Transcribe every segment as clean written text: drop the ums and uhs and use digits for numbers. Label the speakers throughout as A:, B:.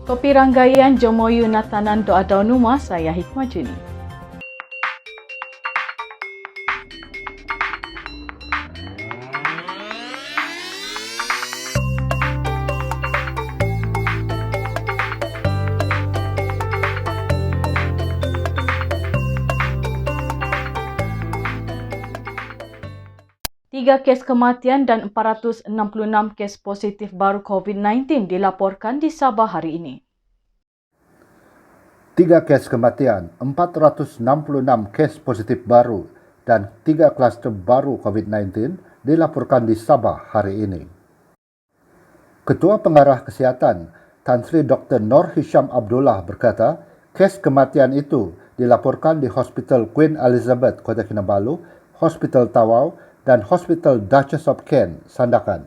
A: Kopi Ranggaian Jomoyu Natanan Doa Daunuma, saya Hikmah Juni. Tiga kes kematian dan 466 kes positif baru COVID-19 dilaporkan di Sabah hari ini.
B: 3 kes kematian, 466 kes positif baru dan 3 kluster baru COVID-19 dilaporkan di Sabah hari ini. Ketua Pengarah Kesihatan Tan Sri Dr. Nur Hisham Abdullah berkata, kes kematian itu dilaporkan di Hospital Queen Elizabeth, Kota Kinabalu, Hospital Tawau dan Hospital Duchess of Kent, Sandakan.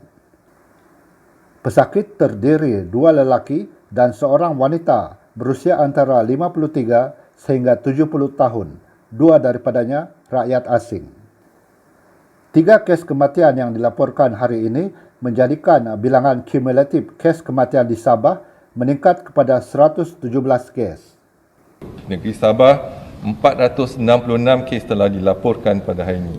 B: Pesakit terdiri 2 lelaki dan seorang wanita berusia antara 53 sehingga 70 tahun, 2 daripadanya rakyat asing. 3 kes kematian yang dilaporkan hari ini menjadikan bilangan kumulatif kes kematian di Sabah meningkat kepada 117 kes.
C: Negeri Sabah, 466 kes telah dilaporkan pada hari ini,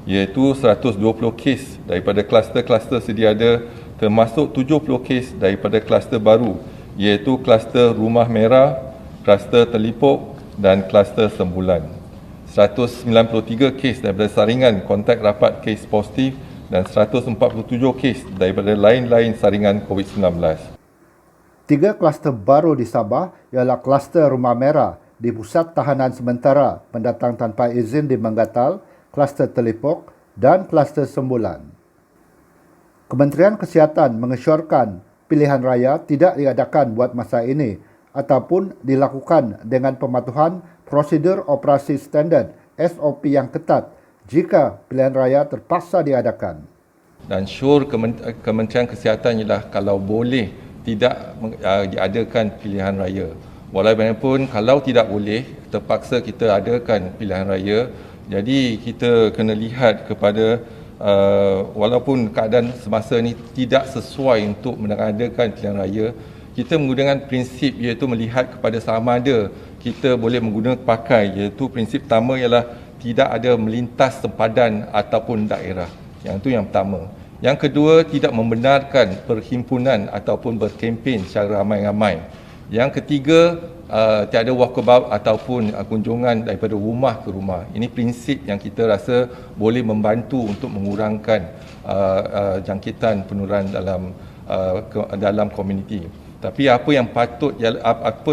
C: iaitu 120 kes daripada kluster-kluster sedia ada, termasuk 70 kes daripada kluster baru, iaitu kluster Rumah Merah, kluster Telipok dan kluster Sembulan. 193 kes daripada saringan kontak rapat kes positif dan 147 kes daripada lain-lain saringan COVID-19.
B: 3 kluster baru di Sabah ialah kluster Rumah Merah di Pusat Tahanan Sementara Pendatang Tanpa Izin di Manggatal, kluster Telipok dan kluster Sembulan. Kementerian Kesihatan mengesyorkan pilihan raya tidak diadakan buat masa ini ataupun dilakukan dengan pematuhan prosedur operasi standard SOP yang ketat jika pilihan raya terpaksa diadakan.
C: Dan syur Kementerian Kesihatan ialah kalau boleh tidak diadakan pilihan raya. Walaupun kalau tidak boleh, terpaksa kita adakan pilihan raya. Jadi kita kena lihat kepada walaupun keadaan semasa ini tidak sesuai untuk mengadakan pilihan raya, kita menggunakan prinsip iaitu melihat kepada sama ada kita boleh menggunakan pakai, iaitu prinsip pertama ialah tidak ada melintas sempadan ataupun daerah. Yang itu yang pertama. Yang kedua, tidak membenarkan perhimpunan ataupun berkempen secara ramai-ramai. Yang ketiga, tiada walkabout ataupun kunjungan daripada rumah ke rumah. Ini prinsip yang kita rasa boleh membantu untuk mengurangkan jangkitan penularan dalam komuniti. Tapi apa yang patut,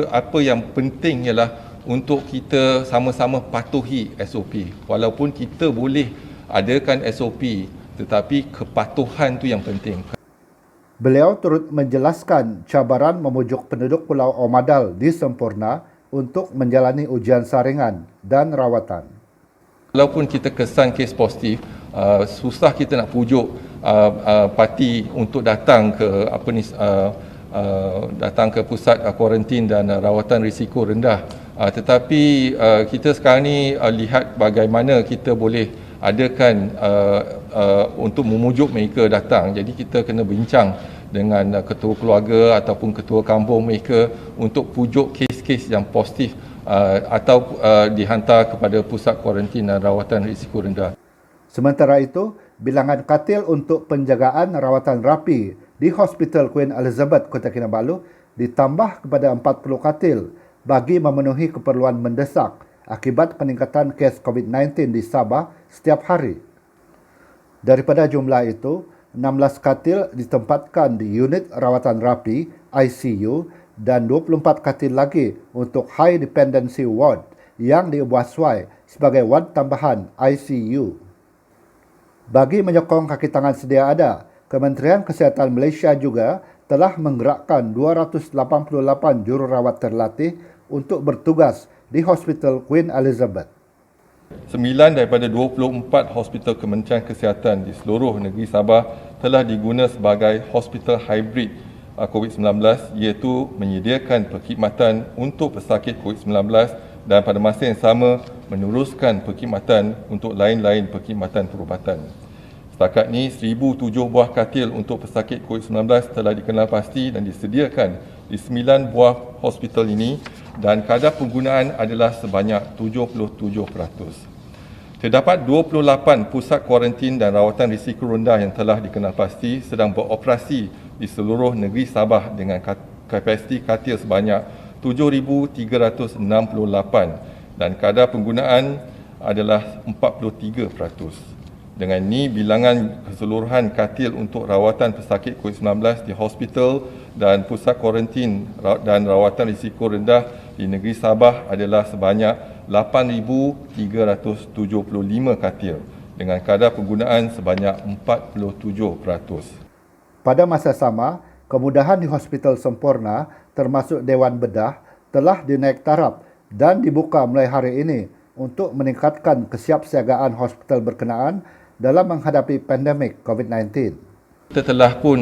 C: apa yang penting ialah untuk kita sama-sama patuhi SOP. Walaupun kita boleh adakan SOP, tetapi kepatuhan itu yang penting.
B: Beliau turut menjelaskan cabaran memujuk penduduk Pulau Omadal di Sempurna untuk menjalani ujian saringan dan rawatan.
C: Walaupun kita kesan kes positif, susah kita nak pujuk parti untuk datang ke datang ke pusat kuarantin dan rawatan risiko rendah. Tetapi kita sekarang ni lihat bagaimana kita boleh adakan untuk memujuk mereka datang. Jadi kita kena bincang dengan ketua keluarga ataupun ketua kampung mereka untuk pujuk kes-kes yang positif atau dihantar kepada pusat kuarantin dan rawatan risiko rendah.
B: Sementara itu, bilangan katil untuk penjagaan rawatan rapi di Hospital Queen Elizabeth, Kota Kinabalu ditambah kepada 40 katil bagi memenuhi keperluan mendesak akibat peningkatan kes COVID-19 di Sabah setiap hari. Daripada jumlah itu, 16 katil ditempatkan di unit rawatan rapi ICU dan 24 katil lagi untuk High Dependency Ward yang diubahsuai sebagai ward tambahan ICU. Bagi menyokong kaki tangan sedia ada, Kementerian Kesihatan Malaysia juga telah menggerakkan 288 jururawat terlatih untuk bertugas di Hospital Queen Elizabeth.
C: 9 daripada 24 hospital Kementerian Kesihatan di seluruh negeri Sabah telah diguna sebagai hospital hybrid COVID-19, iaitu menyediakan perkhidmatan untuk pesakit COVID-19 dan pada masa yang sama meneruskan perkhidmatan untuk lain-lain perkhidmatan perubatan. Setakat ini, 1,007 buah katil untuk pesakit COVID-19 telah dikenal pasti dan disediakan di 9 buah hospital ini dan kadar penggunaan adalah sebanyak 77%. Terdapat 28 pusat kuarantin dan rawatan risiko rendah yang telah dikenal pasti sedang beroperasi di seluruh negeri Sabah dengan kapasiti katil sebanyak 7,368 dan kadar penggunaan adalah 43%. Dengan ini, bilangan keseluruhan katil untuk rawatan pesakit COVID-19 di hospital dan pusat kuarantin dan rawatan risiko rendah di negeri Sabah adalah sebanyak 8,375 katil dengan kadar penggunaan sebanyak 47%.
B: Pada masa sama, kemudahan di Hospital Semporna termasuk Dewan Bedah telah dinaik taraf dan dibuka mulai hari ini untuk meningkatkan kesiapsiagaan hospital berkenaan dalam menghadapi pandemik COVID-19.
C: Kita telah pun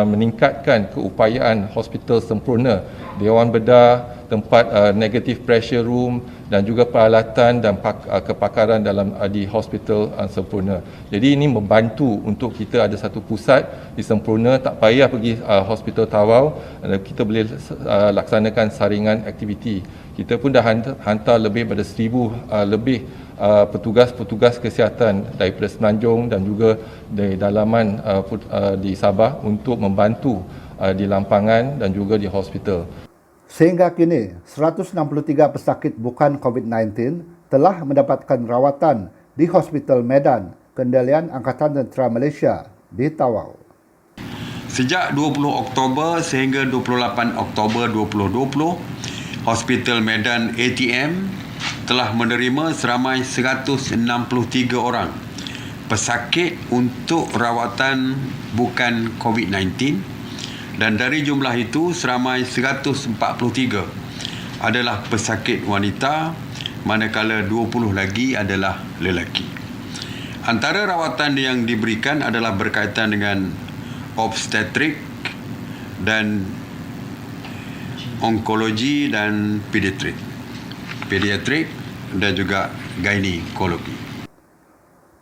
C: meningkatkan keupayaan Hospital Semporna, Dewan Bedah, tempat negative pressure room dan juga peralatan dan kepakaran dalam di Hospital Semporna. Jadi ini membantu untuk kita ada satu pusat di Semporna, tak payah pergi Hospital Tawau, kita boleh laksanakan saringan aktiviti. Kita pun dah hantar lebih pada 1,000 lebih petugas-petugas kesihatan daripada Semenanjung dan juga dari dalaman di Sabah untuk membantu di lampangan dan juga di hospital.
B: Sehingga kini, 163 pesakit bukan COVID-19 telah mendapatkan rawatan di Hospital Medan, Kendalian Angkatan Tentera Malaysia di Tawau.
D: Sejak 20 Oktober sehingga 28 Oktober 2020, Hospital Medan ATM telah menerima seramai 163 orang pesakit untuk rawatan bukan COVID-19 dan dari jumlah itu seramai 143 adalah pesakit wanita manakala 20 lagi adalah lelaki. Antara rawatan yang diberikan adalah berkaitan dengan obstetrik dan onkologi dan pediatrik dan juga ginekologi.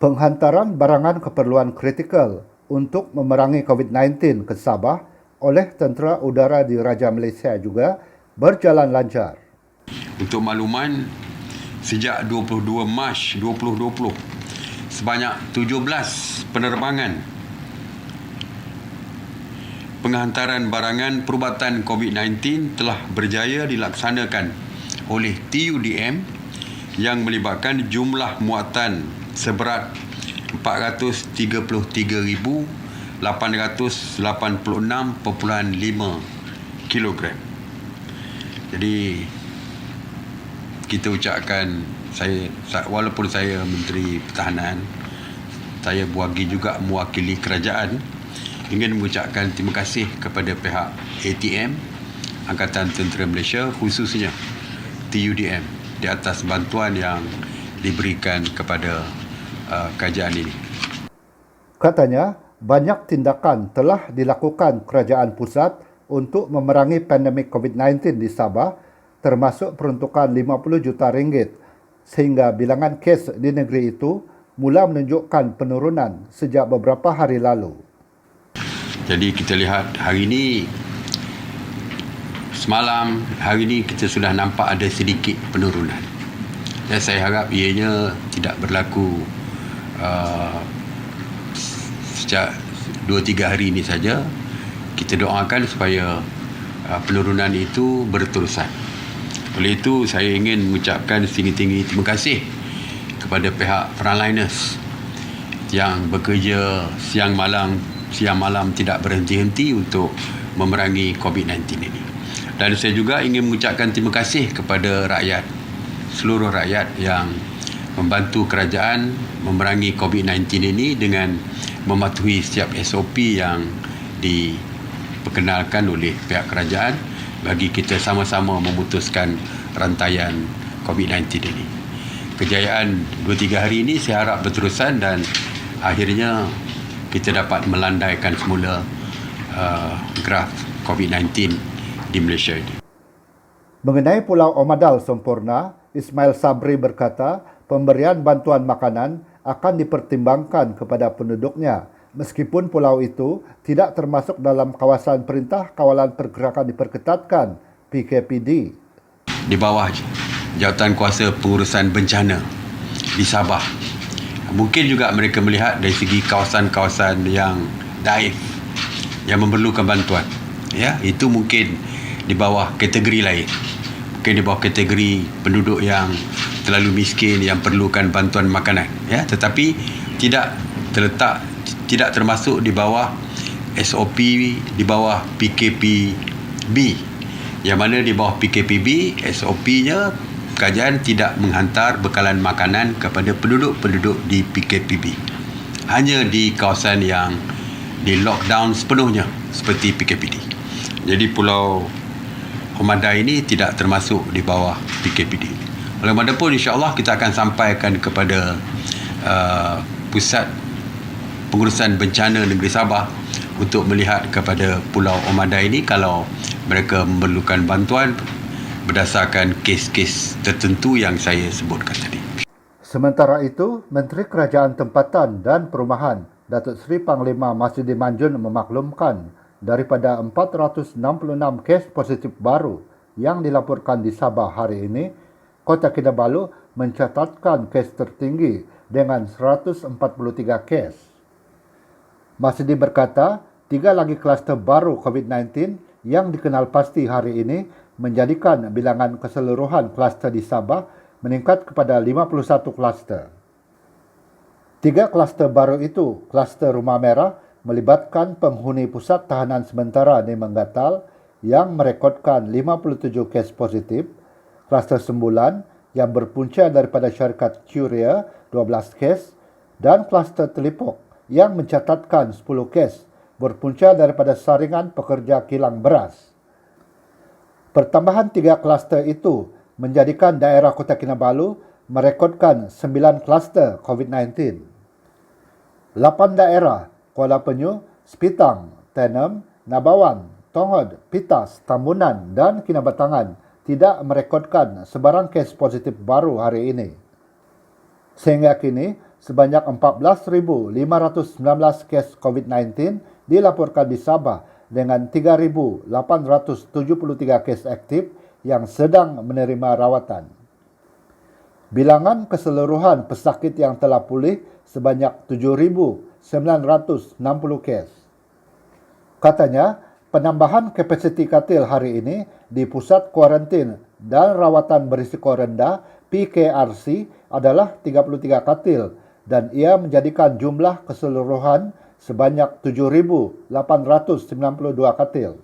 B: Penghantaran barangan keperluan kritikal untuk memerangi COVID-19 ke Sabah oleh Tentera Udara di Raja Malaysia juga berjalan lancar.
D: Untuk makluman, sejak 22 Mac 2020, sebanyak 17 penerbangan penghantaran barangan perubatan COVID-19 telah berjaya dilaksanakan oleh TUDM yang melibatkan jumlah muatan seberat 433,886.5 kilogram. Jadi kita ucapkan, walaupun saya Menteri Pertahanan, saya buagi juga mewakili kerajaan, ingin mengucapkan terima kasih kepada pihak ATM, Angkatan Tentera Malaysia, khususnya TUDM di atas bantuan yang diberikan kepada kerajaan ini.
B: Katanya, banyak tindakan telah dilakukan kerajaan pusat untuk memerangi pandemik COVID-19 di Sabah, termasuk peruntukan 50 juta ringgit, sehingga bilangan kes di negeri itu mula menunjukkan penurunan sejak beberapa hari lalu.
D: Jadi kita lihat hari ini, semalam, hari ini kita sudah nampak ada sedikit penurunan. Dan saya harap ianya tidak berlaku sejak 2-3 hari ini saja. Kita doakan supaya penurunan itu berterusan. Oleh itu, saya ingin mengucapkan setinggi-tinggi terima kasih kepada pihak frontliners yang bekerja siang malam tidak berhenti-henti untuk memerangi COVID-19 ini. Dan saya juga ingin mengucapkan terima kasih kepada rakyat, seluruh rakyat yang membantu kerajaan memerangi COVID-19 ini dengan mematuhi setiap SOP yang diperkenalkan oleh pihak kerajaan bagi kita sama-sama memutuskan rantaian COVID-19 ini. Kejayaan 2-3 hari ini saya harap berterusan dan akhirnya kita dapat melandaikan semula graf COVID-19 di Malaysia ini.
B: Mengenai Pulau Omadal Semporna, Ismail Sabri berkata pemberian bantuan makanan akan dipertimbangkan kepada penduduknya Meskipun pulau itu tidak termasuk dalam kawasan Perintah Kawalan Pergerakan Diperketatkan (PKPD).
D: Di bawah Jawatan Kuasa Pengurusan Bencana di Sabah. Mungkin juga mereka melihat dari segi kawasan-kawasan yang daif, yang memerlukan bantuan. Ya, itu mungkin di bawah kategori lain. Mungkin di bawah kategori penduduk yang terlalu miskin yang perlukan bantuan makanan. Ya, tetapi tidak termasuk di bawah SOP, di bawah PKPB. Yang mana di bawah PKPB, SOP-nya kerajaan tidak menghantar bekalan makanan kepada penduduk-penduduk di PKPB. Hanya di kawasan yang di lockdown sepenuhnya seperti PKPD. Jadi Pulau Homaday ini tidak termasuk di bawah PKPD. Oleh mana pun insya-Allah kita akan sampaikan kepada Pusat Pengurusan Bencana Negeri Sabah untuk melihat kepada Pulau Homaday ini kalau mereka memerlukan bantuan berdasarkan kes-kes tertentu yang saya sebutkan tadi.
B: Sementara itu, Menteri Kerajaan Tempatan dan Perumahan Datuk Seri Panglima Masudi Manjun memaklumkan daripada 466 kes positif baru yang dilaporkan di Sabah hari ini, Kota Kinabalu mencatatkan kes tertinggi dengan 143 kes. Masudi berkata, 3 lagi kluster baru COVID-19 yang dikenal pasti hari ini menjadikan bilangan keseluruhan kluster di Sabah meningkat kepada 51 kluster. 3 kluster baru itu, kluster Rumah Merah melibatkan penghuni pusat tahanan sementara di Menggatal yang merekodkan 57 kes positif, kluster Sembulan yang berpunca daripada syarikat Curia 12 kes dan kluster Telipok yang mencatatkan 10 kes berpunca daripada saringan pekerja kilang beras. Pertambahan 3 kluster itu menjadikan daerah Kota Kinabalu merekodkan 9 kluster COVID-19. 8 daerah Kuala Penyu, Sepitang, Tenem, Nabawan, Tongod, Pitas, Tambunan dan Kinabatangan tidak merekodkan sebarang kes positif baru hari ini. Sehingga kini, sebanyak 14,519 kes COVID-19 dilaporkan di Sabah dengan 3,873 kes aktif yang sedang menerima rawatan. Bilangan keseluruhan pesakit yang telah pulih sebanyak 7,960 kes. Katanya, penambahan kapasiti katil hari ini di Pusat Kuarantin dan Rawatan Berisiko Rendah PKRC adalah 33 katil dan ia menjadikan jumlah keseluruhan sebanyak 7,892 katil.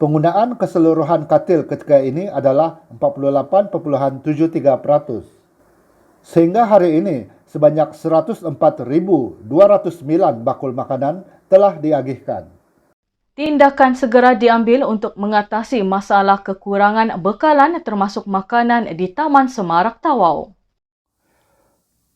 B: Penggunaan keseluruhan katil ketika ini adalah 48.73%. Sehingga hari ini sebanyak 104,209 bakul makanan telah diagihkan.
A: Tindakan segera diambil untuk mengatasi masalah kekurangan bekalan termasuk makanan di Taman Semarak Tawau.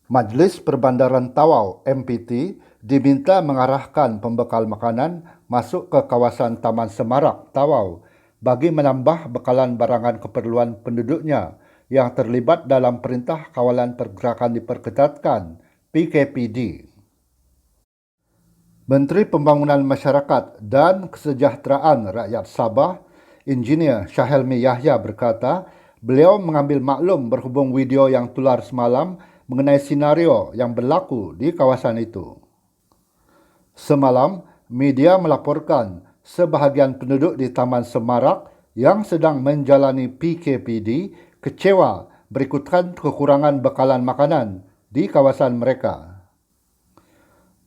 B: Majlis Perbandaran Tawau MPT diminta mengarahkan pembekal makanan masuk ke kawasan Taman Semarak Tawau bagi menambah bekalan barangan keperluan penduduknya yang terlibat dalam Perintah Kawalan Pergerakan Diperketatkan PKPD. Menteri Pembangunan Masyarakat dan Kesejahteraan Rakyat Sabah, Engineer Syahelmi Yahya berkata, beliau mengambil maklum berhubung video yang tular semalam mengenai senario yang berlaku di kawasan itu. Semalam, media melaporkan sebahagian penduduk di Taman Semarak yang sedang menjalani PKPD kecewa berikutan kekurangan bekalan makanan di kawasan mereka.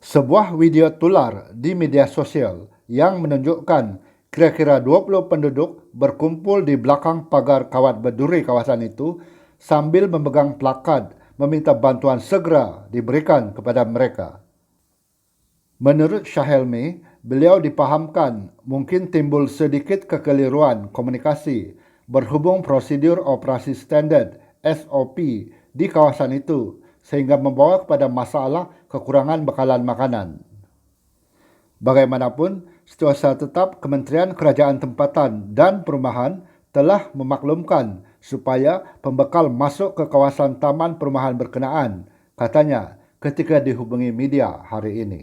B: Sebuah video tular di media sosial yang menunjukkan kira-kira 20 penduduk berkumpul di belakang pagar kawat berduri kawasan itu sambil memegang plakad meminta bantuan segera diberikan kepada mereka. Menurut Syahelmi, beliau dipahamkan mungkin timbul sedikit kekeliruan komunikasi berhubung prosedur operasi standard SOP di kawasan itu sehingga membawa kepada masalah kekurangan bekalan makanan. Bagaimanapun, Setiausaha Tetap Kementerian Kerajaan Tempatan dan Perumahan telah memaklumkan supaya pembekal masuk ke kawasan taman perumahan berkenaan, katanya, ketika dihubungi media hari ini.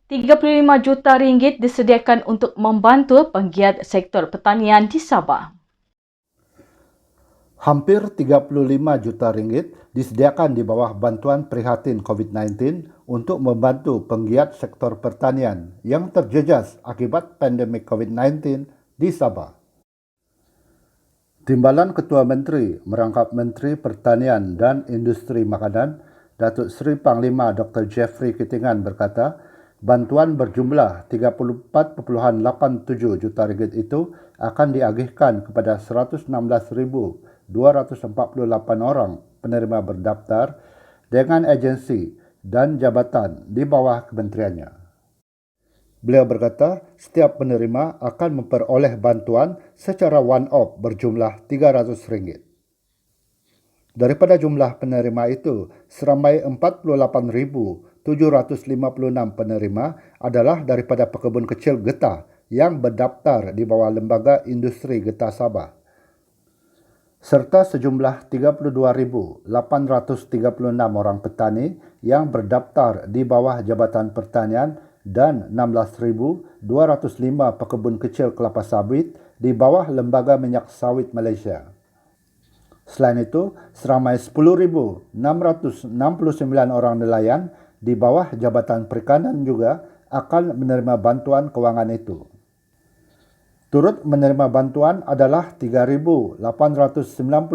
A: RM35 juta disediakan untuk membantu penggiat sektor pertanian di Sabah.
B: Hampir RM35 juta disediakan di bawah bantuan prihatin COVID-19 untuk membantu penggiat sektor pertanian yang terjejas akibat pandemik COVID-19 di Sabah. Timbalan Ketua Menteri merangkap Menteri Pertanian dan Industri Makanan, Datuk Seri Panglima Dr. Jeffrey Kitingan berkata, bantuan berjumlah RM34.87 juta itu akan diagihkan kepada 116,248 orang penerima berdaftar dengan agensi dan jabatan di bawah kementeriannya. Beliau berkata, setiap penerima akan memperoleh bantuan secara one-off berjumlah RM300. Daripada jumlah penerima itu, seramai 48,756 penerima adalah daripada pekebun kecil getah yang berdaftar di bawah Lembaga Industri Getah Sabah, serta sejumlah 32,836 orang petani yang berdaftar di bawah Jabatan Pertanian dan 16,205 pekebun kecil kelapa sawit di bawah Lembaga Minyak Sawit Malaysia. Selain itu, seramai 10,669 orang nelayan di bawah Jabatan Perikanan juga akan menerima bantuan kewangan itu. Turut menerima bantuan adalah 3,890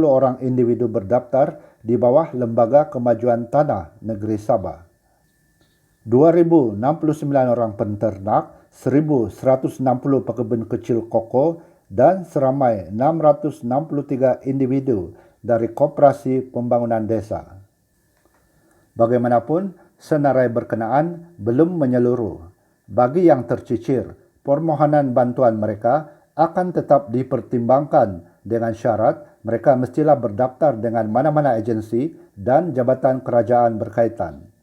B: orang individu berdaftar di bawah Lembaga Kemajuan Tanah Negeri Sabah, 2,069 orang penternak, 1,160 pekebun kecil koko dan seramai 663 individu dari Koperasi Pembangunan Desa. Bagaimanapun, senarai berkenaan belum menyeluruh. Bagi yang tercicir, permohonan bantuan mereka akan tetap dipertimbangkan dengan syarat mereka mestilah berdaftar dengan mana-mana agensi dan jabatan kerajaan berkaitan.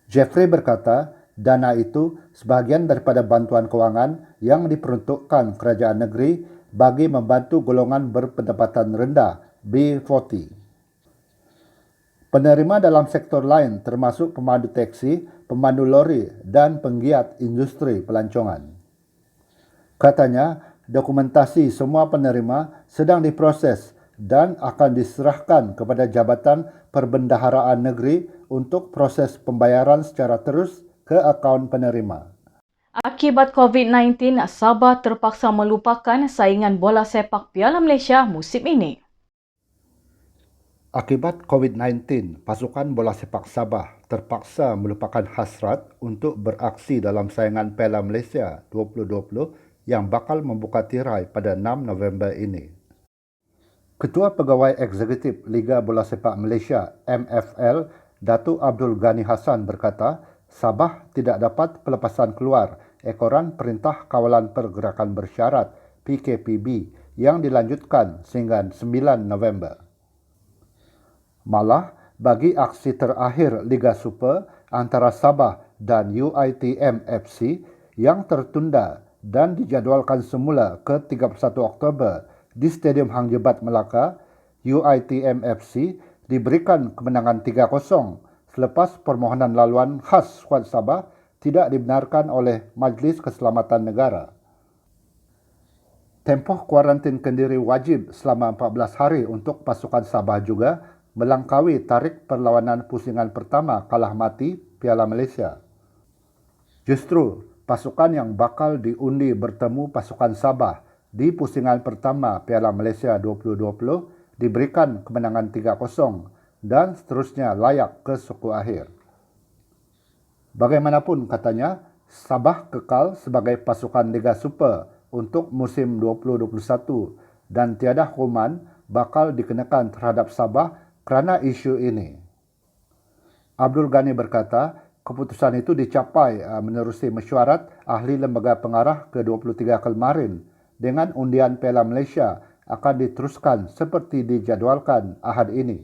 B: Jeffrey berkata, dana itu sebahagian daripada bantuan kewangan yang diperuntukkan kerajaan negeri bagi membantu golongan berpendapatan rendah B40. Penerima dalam sektor lain termasuk pemandu teksi, pemandu lori dan penggiat industri pelancongan. Katanya, dokumentasi semua penerima sedang diproses dan akan diserahkan kepada Jabatan Perbendaharaan Negeri untuk proses pembayaran secara terus ke akaun penerima.
A: Akibat COVID-19, Sabah terpaksa melupakan saingan bola sepak Piala Malaysia musim ini.
B: Akibat COVID-19, pasukan bola sepak Sabah terpaksa melupakan hasrat untuk beraksi dalam saingan Piala Malaysia 2020 yang bakal membuka tirai pada 6 November ini. Ketua Pegawai Eksekutif Liga Bola Sepak Malaysia MFL, Datuk Abdul Ghani Hassan berkata, Sabah tidak dapat pelepasan keluar ekoran Perintah Kawalan Pergerakan Bersyarat PKPB yang dilanjutkan sehingga 9 November. Malah, bagi aksi terakhir Liga Super antara Sabah dan UiTM FC yang tertunda dan dijadualkan semula ke 31 Oktober di Stadium Hang Jebat Melaka, UiTM FC diberikan kemenangan 3-0 selepas permohonan laluan khas skuad Sabah tidak dibenarkan oleh Majlis Keselamatan Negara. Tempoh kuarantin kendiri wajib selama 14 hari untuk pasukan Sabah juga melangkaui tarik perlawanan pusingan pertama kalah mati Piala Malaysia. Justru, pasukan yang bakal diundi bertemu pasukan Sabah di pusingan pertama Piala Malaysia 2020 diberikan kemenangan 3-0 dan seterusnya layak ke suku akhir. Bagaimanapun katanya, Sabah kekal sebagai pasukan Liga Super untuk musim 2021 dan tiada hukuman bakal dikenakan terhadap Sabah kerana isu ini. Abdul Ghani berkata, keputusan itu dicapai menerusi mesyuarat ahli lembaga pengarah ke-23 kemarin dengan undian Piala Malaysia akan diteruskan seperti dijadualkan Ahad ini.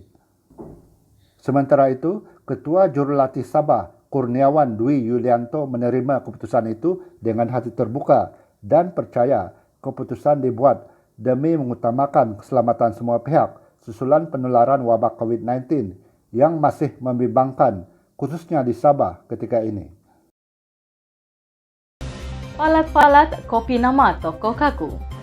B: Sementara itu, Ketua Jurulatih Sabah Kurniawan Dwi Yulianto menerima keputusan itu dengan hati terbuka dan percaya keputusan dibuat demi mengutamakan keselamatan semua pihak susulan penularan wabak COVID-19 yang masih membimbangkan, khususnya di Sabah ketika ini.
A: Palat-palat kopi nama tokoh kaku.